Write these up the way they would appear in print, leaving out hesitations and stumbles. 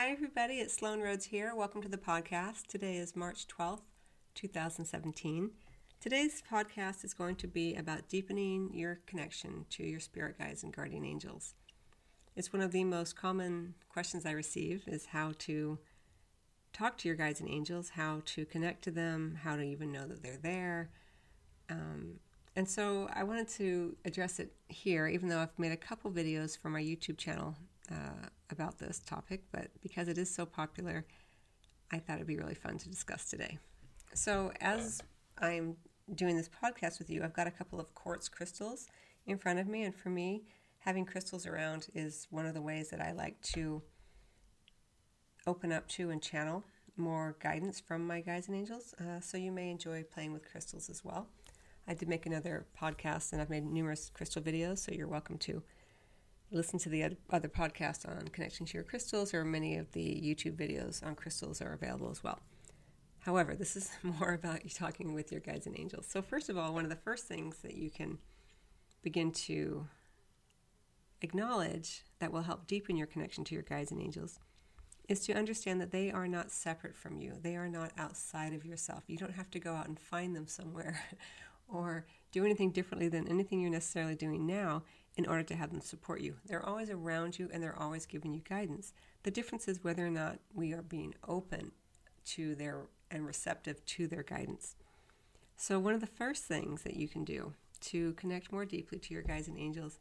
Hi, everybody. It's Sloan Rhodes here. Welcome to the podcast. Today is March 12th, 2017. Today's podcast is going to be about deepening your connection to your spirit guides and guardian angels. It's one of the most common questions I receive is how to talk to your guides and angels, how to connect to them, how to even know that they're there. And so I wanted to address it here, even though I've made a couple videos for my YouTube channel about this topic, but because it is so popular, I thought it'd be really fun to discuss today. So as I'm doing this podcast with you, I've got a couple of quartz crystals in front of me, and for me, having crystals around is one of the ways that I like to open up to and channel more guidance from my guides and angels, so you may enjoy playing with crystals as well. I did make another podcast, and I've made numerous crystal videos, so you're welcome to listen to the other podcast on connecting to your crystals, or many of the YouTube videos on crystals are available as well. However, this is more about you talking with your guides and angels. So first of all, one of the first things that you can begin to acknowledge that will help deepen your connection to your guides and angels is to understand that they are not separate from you. They are not outside of yourself. You don't have to go out and find them somewhere or do anything differently than anything you're necessarily doing now in order to have them support you. They're always around you and they're always giving you guidance. The difference is whether or not we are being open to their and receptive to their guidance. So one of the first things that you can do to connect more deeply to your guides and angels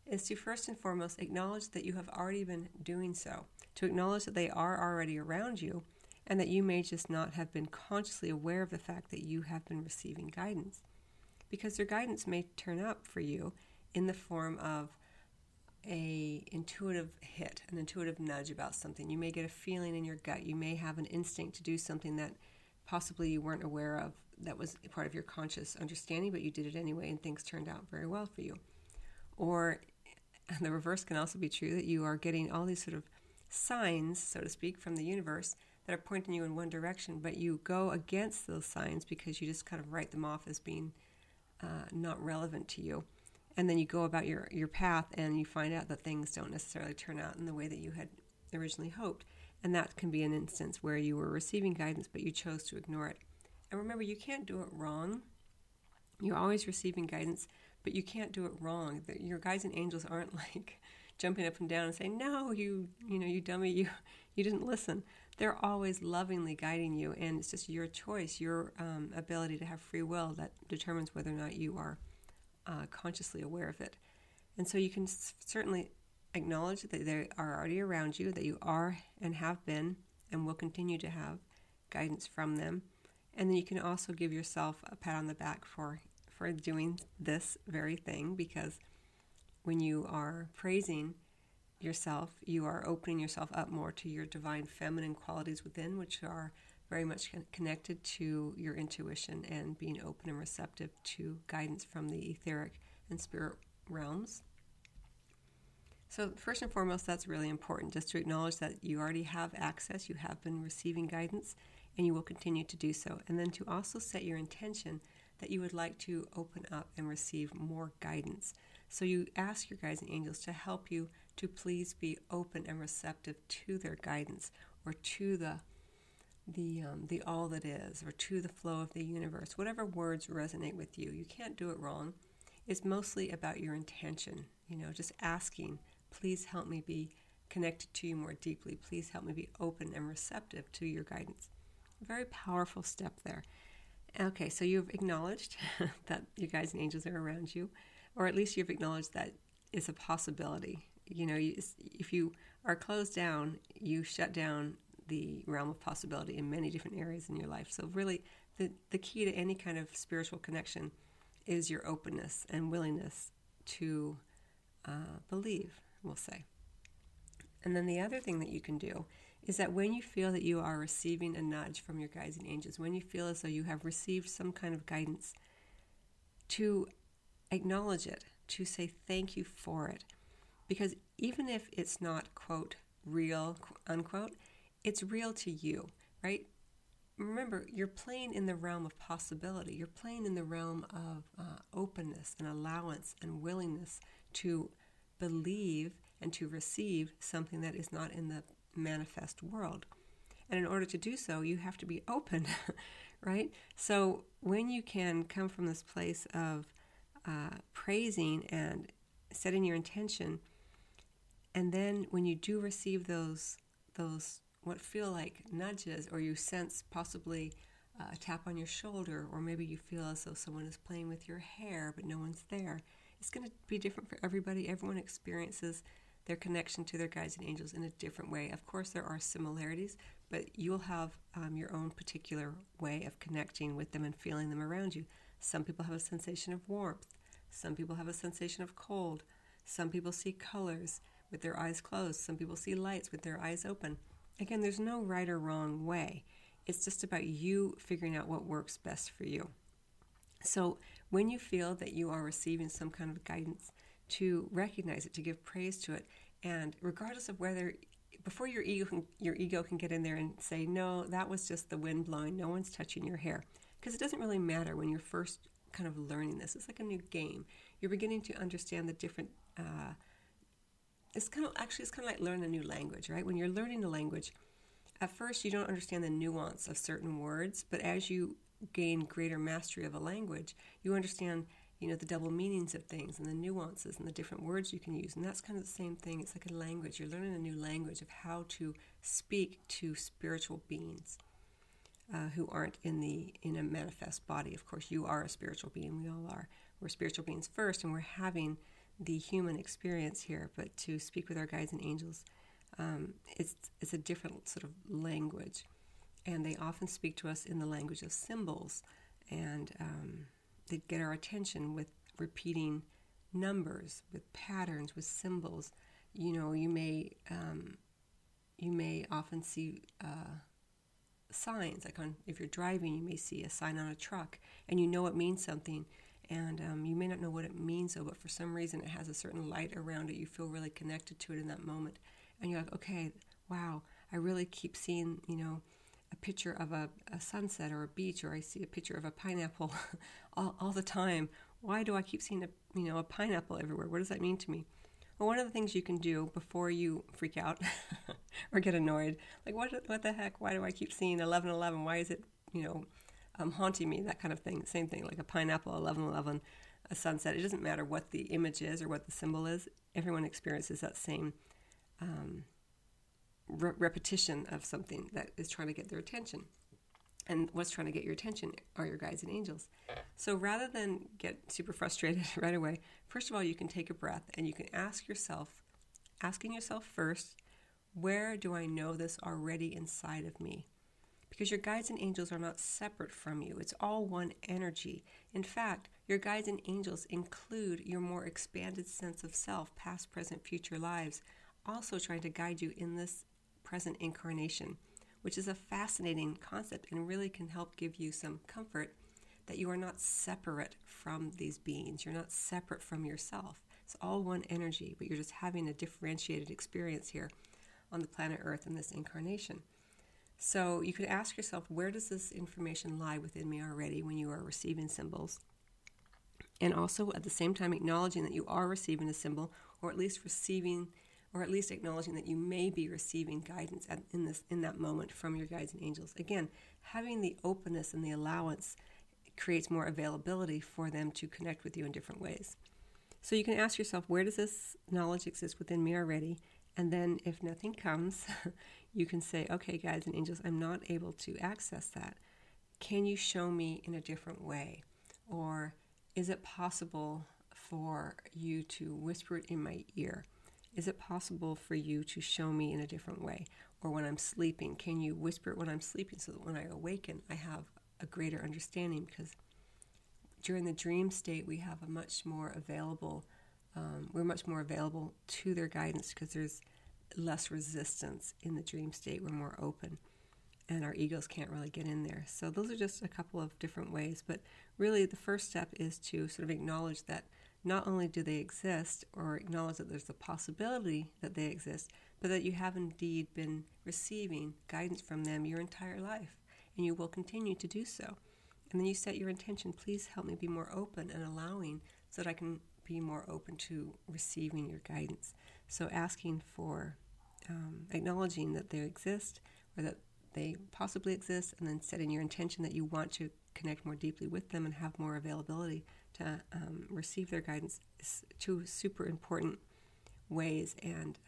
is to first and foremost acknowledge that you have already been doing so, to acknowledge that they are already around you and that you may just not have been consciously aware of the fact that you have been receiving guidance. Because their guidance may turn up for you in the form of an intuitive hit, an intuitive nudge about something. You may get a feeling in your gut. You may have an instinct to do something that possibly you weren't aware of that was part of your conscious understanding, but you did it anyway and things turned out very well for you. Or the reverse can also be true, that you are getting all these sort of signs, so to speak, from the universe that are pointing you in one direction, but you go against those signs because you just kind of write them off as being not relevant to you. And then you go about your path and you find out that things don't necessarily turn out in the way that you had originally hoped. And that can be an instance where you were receiving guidance, but you chose to ignore it. And remember, you can't do it wrong. You're always receiving guidance, but you can't do it wrong. Your guides and angels aren't like jumping up and down and saying, no, you dummy, you didn't listen. They're always lovingly guiding you, and it's just your choice, your ability to have free will that determines whether or not you are consciously aware of it. And so you can certainly acknowledge that they are already around you, that you are and have been and will continue to have guidance from them. And then you can also give yourself a pat on the back for doing this very thing, because when you are praising yourself, you are opening yourself up more to your divine feminine qualities within, which are very much connected to your intuition and being open and receptive to guidance from the etheric and spirit realms. So first and foremost, that's really important, just to acknowledge that you already have access, you have been receiving guidance, and you will continue to do so. And then to also set your intention that you would like to open up and receive more guidance. So you ask your guides and angels to help you to please be open and receptive to their guidance, or to the all that is, or to the flow of the universe, whatever words resonate with you. You can't do it wrong. It's mostly about your intention, just asking, please help me be connected to you more deeply. Please help me be open and receptive to your guidance. A very powerful step there. Okay, so you've acknowledged that your guides and angels are around you, or at least you've acknowledged that it's a possibility. If you are closed down, you shut down the realm of possibility in many different areas in your life. So really, the key to any kind of spiritual connection is your openness and willingness to believe, we'll say. And then the other thing that you can do is that when you feel that you are receiving a nudge from your guides and angels, when you feel as though you have received some kind of guidance, to acknowledge it, to say thank you for it. Because even if it's not, quote, real, unquote, it's real to you, right? Remember, you're playing in the realm of possibility. You're playing in the realm of openness and allowance and willingness to believe and to receive something that is not in the manifest world. And in order to do so, you have to be open, right? So when you can come from this place of praising and setting your intention, and then when you do receive those what feel like nudges, or you sense possibly a tap on your shoulder, or maybe you feel as though someone is playing with your hair but no one's there, it's going to be different for everybody. Everyone experiences their connection to their guides and angels in a different way. Of course, there are similarities, but you'll have your own particular way of connecting with them and feeling them around you. Some people have a sensation of warmth. Some people have a sensation of cold. Some people see colors with their eyes closed. Some people see lights with their eyes open. Again, there's no right or wrong way. It's just about you figuring out what works best for you. So when you feel that you are receiving some kind of guidance, to recognize it, to give praise to it, and regardless of whether, before your ego can get in there and say, no, that was just the wind blowing, no one's touching your hair, because it doesn't really matter when you're first kind of learning this. It's like a new game. You're beginning to understand the different. It's kind of like learning a new language, right? When you're learning a language, at first you don't understand the nuance of certain words, but as you gain greater mastery of a language, you understand, the double meanings of things and the nuances and the different words you can use. And that's kind of the same thing. It's like a language. You're learning a new language of how to speak to spiritual beings who aren't in a manifest body. Of course, you are a spiritual being. We all are. We're spiritual beings first, and we're having the human experience here. But to speak with our guides and angels, it's a different sort of language. And they often speak to us in the language of symbols, and they get our attention with repeating numbers, with patterns, with symbols. You may often see signs, like if you're driving, you may see a sign on a truck, and it means something, and you may not know what it means, though, but for some reason it has a certain light around it. You feel really connected to it in that moment, and you're like, okay, wow, I really keep seeing, a picture of a sunset or a beach, or I see a picture of a pineapple all the time. Why do I keep seeing a pineapple everywhere? What does that mean to me? Well, one of the things you can do before you freak out or get annoyed, like what the heck? Why do I keep seeing 11:11? Why is it haunting me? That kind of thing. Same thing, like a pineapple, 11:11, a sunset. It doesn't matter what the image is or what the symbol is. Everyone experiences that same repetition of something that is trying to get their attention. And what's trying to get your attention are your guides and angels. So rather than get super frustrated right away, first of all, you can take a breath and you can asking yourself first, where do I know this already inside of me? Because your guides and angels are not separate from you. It's all one energy. In fact, your guides and angels include your more expanded sense of self, past, present, future lives, also trying to guide you in this present incarnation, which is a fascinating concept and really can help give you some comfort that you are not separate from these beings. You're not separate from yourself. It's all one energy, but you're just having a differentiated experience here on the planet Earth in this incarnation. So you could ask yourself, where does this information lie within me already when you are receiving symbols? And also at the same time acknowledging that you are receiving a symbol, or at least acknowledging that you may be receiving guidance in that moment from your guides and angels. Again, having the openness and the allowance creates more availability for them to connect with you in different ways. So you can ask yourself, where does this knowledge exist within me already? And then if nothing comes, you can say, okay, guides and angels, I'm not able to access that. Can you show me in a different way? Or is it possible for you to whisper it in my ear? Is it possible for you to show me in a different way? Or when I'm sleeping, can you whisper it when I'm sleeping so that when I awaken, I have a greater understanding? Because during the dream state, we have we're much more available to their guidance because there's less resistance in the dream state. We're more open, and our egos can't really get in there. So those are just a couple of different ways. But really, the first step is to sort of acknowledge that not only do they exist, or acknowledge that there's the possibility that they exist, but that you have indeed been receiving guidance from them your entire life, and you will continue to do so. And then you set your intention, please help me be more open and allowing so that I can be more open to receiving your guidance. So asking for, acknowledging that they exist or that they possibly exist, and then setting your intention that you want to connect more deeply with them and have more availability to receive their guidance is two super important ways and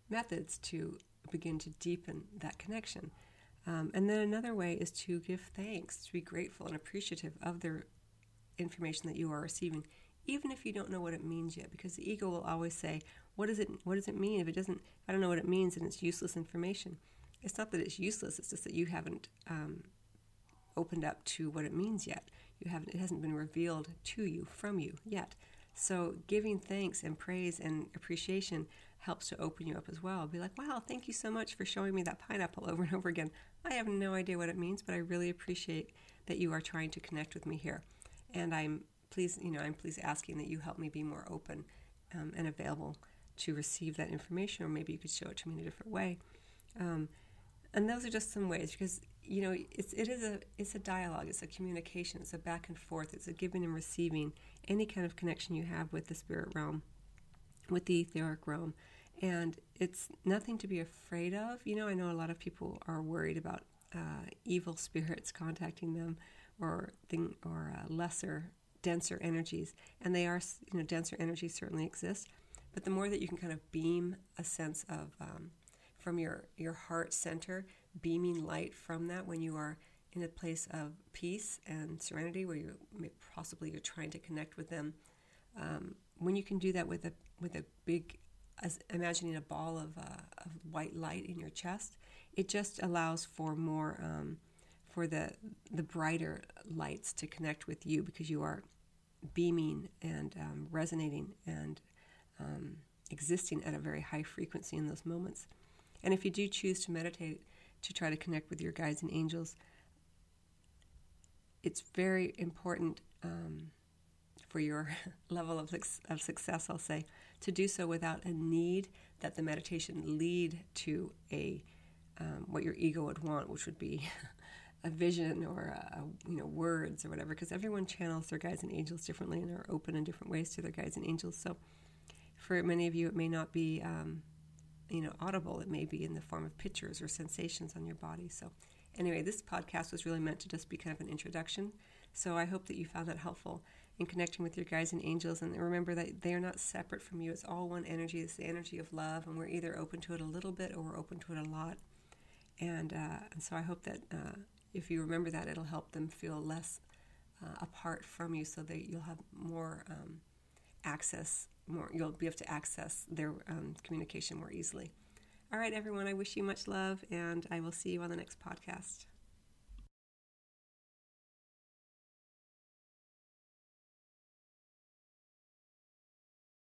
methods to begin to deepen that connection. And then another way is to give thanks, to be grateful and appreciative of their information that you are receiving, even if you don't know what it means yet, because the ego will always say, what does it mean? If I don't know what it means, then it's useless information. It's not that it's useless, it's just that you haven't opened up to what it means yet. It hasn't been revealed to you, from you yet. So giving thanks and praise and appreciation helps to open you up as well. Be like, wow, thank you so much for showing me that pineapple over and over again. I have no idea what it means, but I really appreciate that you are trying to connect with me here. And I'm pleased asking that you help me be more open and available to receive that information, or maybe you could show it to me in a different way. And those are just some ways, because it's a dialogue, it's a communication, it's a back and forth, it's a giving and receiving. Any kind of connection you have with the spirit realm, with the etheric realm, and it's nothing to be afraid of. I know a lot of people are worried about evil spirits contacting them, or lesser, denser energies, and they are, denser energies certainly exist. But the more that you can kind of beam a sense of from your heart center, beaming light from that when you are in a place of peace and serenity, where you're trying to connect with them. When you can do that with a big, imagining a ball of white light in your chest, it just allows for more, for the brighter lights to connect with you, because you are beaming and resonating and existing at a very high frequency in those moments. And if you do choose to meditate to try to connect with your guides and angels, it's very important for your level of success, I'll say, to do so without a need that the meditation lead to what your ego would want, which would be a vision or words or whatever, because everyone channels their guides and angels differently and are open in different ways to their guides and angels. So for many of you, it may not be audible. It may be in the form of pictures or sensations on your body. So anyway, this podcast was really meant to just be kind of an introduction. So I hope that you found that helpful in connecting with your guides and angels. And remember that they are not separate from you. It's all one energy. It's the energy of love, and we're either open to it a little bit or we're open to it a lot. And so I hope that if you remember that, it'll help them feel less apart from you, so that you'll have more access. You'll be able to access their communication more easily. All right, everyone, I wish you much love, and I will see you on the next podcast.